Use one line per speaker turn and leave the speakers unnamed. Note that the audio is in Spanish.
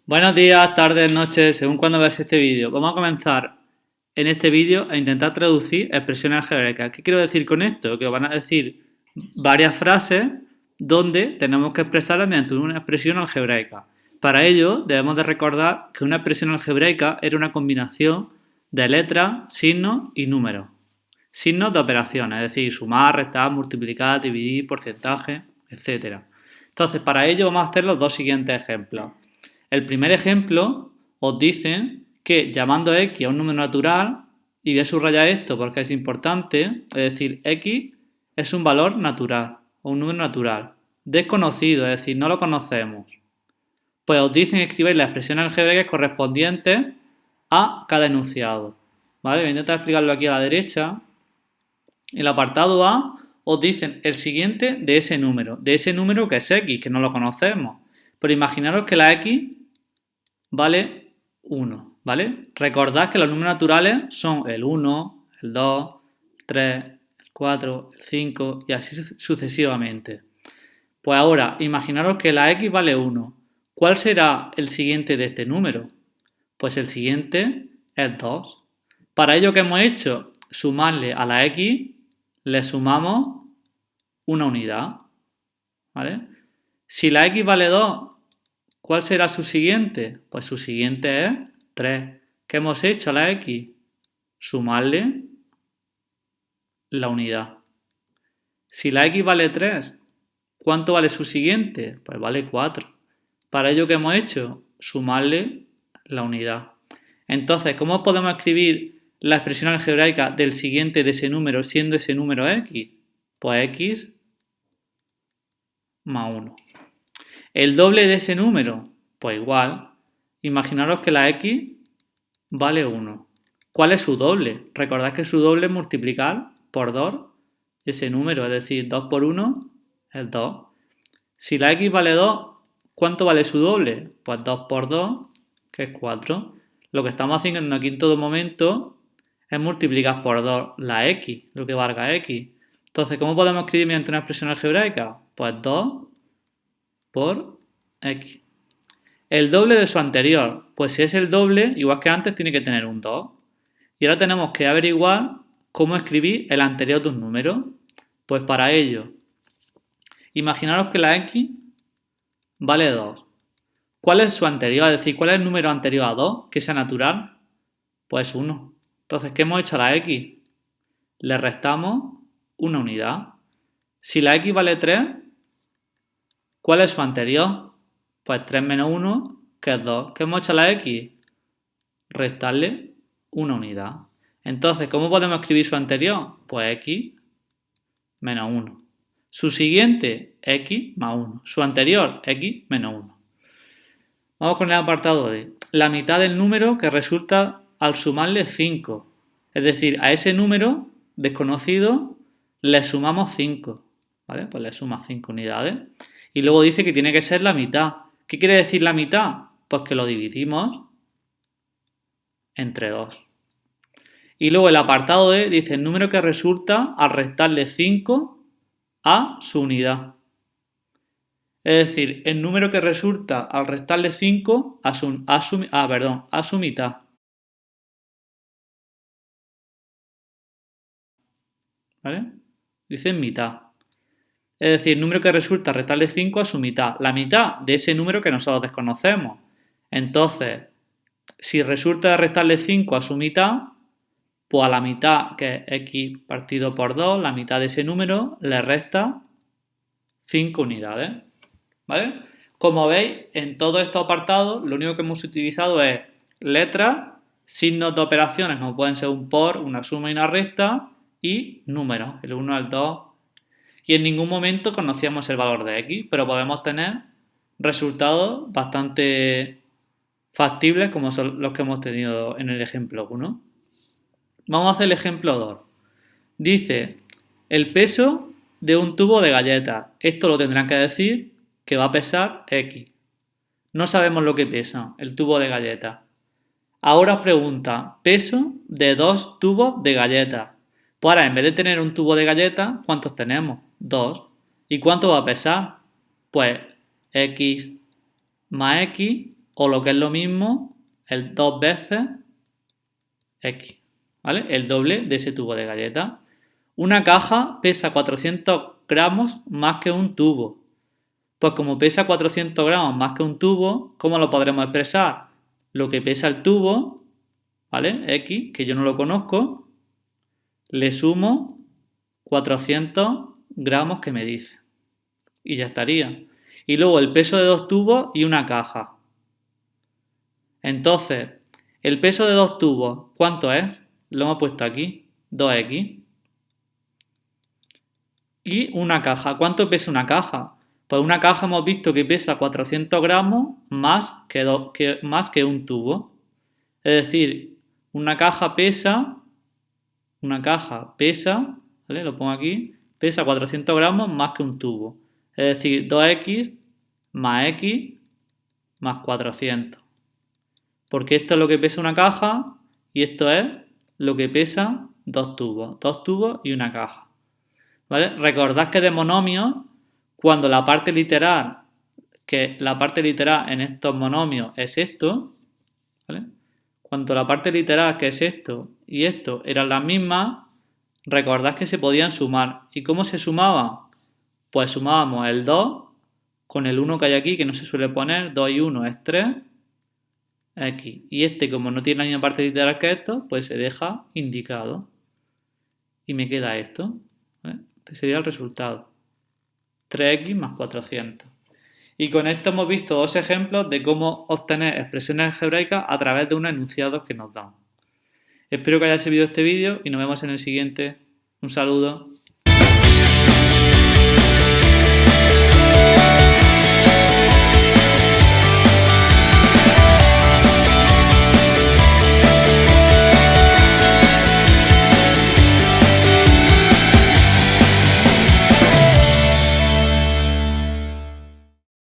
Buenos días, tardes, noches, según cuando veas este vídeo. Vamos a comenzar en este vídeo a intentar traducir expresiones algebraicas. ¿Qué quiero decir con esto? Que os van a decir varias frases donde tenemos que expresarlas mediante una expresión algebraica. Para ello debemos de recordar que una expresión algebraica era una combinación de letras, signos y números. Signos de operaciones, es decir, sumar, restar, multiplicar, dividir, porcentaje, etc. Entonces, para ello vamos a hacer los dos siguientes ejemplos. El primer ejemplo os dice que llamando x a un número natural, y voy a subrayar esto porque es importante, es decir, x es un valor natural o un número natural, desconocido, es decir, no lo conocemos. Pues os dicen que escribáis las expresiones algebraicas correspondientes a cada enunciado. ¿Vale? Voy a intentar explicarlo aquí a la derecha. En el apartado A os dicen el siguiente de ese número que es x, que no lo conocemos. Pero imaginaros que la x vale 1, ¿vale? Recordad que los números naturales son el 1, el 2, el 3, el 4, el 5 y así sucesivamente. Pues ahora, imaginaros que la x vale 1. ¿Cuál será el siguiente de este número? Pues el siguiente es 2. Para ello, ¿qué hemos hecho? Sumarle a la x, le sumamos una unidad, ¿vale? Si la x vale 2, ¿cuál será su siguiente? Pues su siguiente es 3. ¿Qué hemos hecho a la x? Sumarle la unidad. Si la x vale 3, ¿cuánto vale su siguiente? Pues vale 4. Para ello, ¿qué hemos hecho? Sumarle la unidad. Entonces, ¿cómo podemos escribir la expresión algebraica del siguiente de ese número siendo ese número x? Pues x más 1. ¿El doble de ese número? Pues igual. Imaginaros que la x vale 1. ¿Cuál es su doble? Recordad que su doble es multiplicar por 2 ese número, es decir, 2 por 1 es 2. Si la x vale 2, ¿cuánto vale su doble? Pues 2 por 2, que es 4. Lo que estamos haciendo aquí en todo momento es multiplicar por 2 la x, lo que valga x. Entonces, ¿cómo podemos escribir mediante una expresión algebraica? Pues 2 por x. El doble de su anterior, pues si es el doble, igual que antes, tiene que tener un 2. Y ahora tenemos que averiguar cómo escribir el anterior de un número. Pues para ello, imaginaros que la x vale 2. ¿Cuál es su anterior? Es decir, ¿cuál es el número anterior a 2 que sea natural? Pues 1. Entonces, ¿qué hemos hecho a la x? Le restamos una unidad. Si la x vale 3, ¿cuál es su anterior? Pues 3 menos 1, que es 2. ¿Qué hemos hecho a la x? Restarle una unidad. Entonces, ¿cómo podemos escribir su anterior? Pues x menos 1. Su siguiente, x más 1. Su anterior, x menos 1. Vamos con el apartado D. La mitad del número que resulta al sumarle 5. Es decir, a ese número desconocido le sumamos 5. ¿Vale? Pues le suma 5 unidades. Y luego dice que tiene que ser la mitad. ¿Qué quiere decir la mitad? Pues que lo dividimos entre 2. Y luego el apartado D dice el número que resulta al restarle 5 a su unidad. Es decir, el número que resulta al restarle 5 a su mitad. ¿Vale? Dice mitad. Es decir, el número que resulta al restarle 5 a su mitad. La mitad de ese número que nosotros desconocemos. Entonces, si resulta de restarle 5 a su mitad, pues a la mitad, que es x partido por 2, la mitad de ese número le resta 5 unidades. ¿Vale? Como veis, en todos estos apartados, lo único que hemos utilizado es letras, signos de operaciones, como pueden ser un por, una suma y una resta, y números, el 1, el 2. Y en ningún momento conocíamos el valor de x, pero podemos tener resultados bastante factibles como son los que hemos tenido en el ejemplo 1. Vamos a hacer el ejemplo 2. Dice, el peso de un tubo de galletas. Esto lo tendrán que decir que va a pesar x. No sabemos lo que pesa el tubo de galletas. Ahora os pregunta, peso de 2 tubos de galletas. Pues ahora, en vez de tener un tubo de galletas, ¿cuántos tenemos? 2. ¿Y cuánto va a pesar? Pues x más x o lo que es lo mismo, el 2 veces X, ¿vale? El doble de ese tubo de galletas. Una caja pesa 400 gramos más que un tubo. Pues como pesa 400 gramos más que un tubo, ¿cómo lo podremos expresar? Lo que pesa el tubo, ¿vale? X, que yo no lo conozco, le sumo 400 gramos que me dice. Y ya estaría. Y luego el peso de 2 tubos y una caja. Entonces, el peso de 2 tubos, ¿cuánto es? Lo hemos puesto aquí, 2X. Y una caja, ¿cuánto pesa una caja? Pues una caja hemos visto que pesa 400 gramos más que un tubo. Es decir, una caja pesa, ¿vale? Lo pongo aquí, pesa 400 gramos más que un tubo. Es decir, 2X más 400. Porque esto es lo que pesa una caja y esto es lo que pesa 2 tubos. 2 tubos y una caja. ¿Vale? Recordad que de monomios, cuando la parte literal en estos monomios es esto, ¿vale? Cuando la parte literal que es esto y esto eran las mismas, recordad que se podían sumar. ¿Y cómo se sumaban? Pues sumábamos el 2 con el 1 que hay aquí, que no se suele poner, 2 y 1 es 3, X. Y este, como no tiene la misma parte literal que esto, pues se deja indicado. Y me queda esto, ¿vale? Este sería el resultado. 3X más 400. Y con esto hemos visto dos ejemplos de cómo obtener expresiones algebraicas a través de unos enunciados que nos dan. Espero que haya servido este vídeo y nos vemos en el siguiente. Un saludo.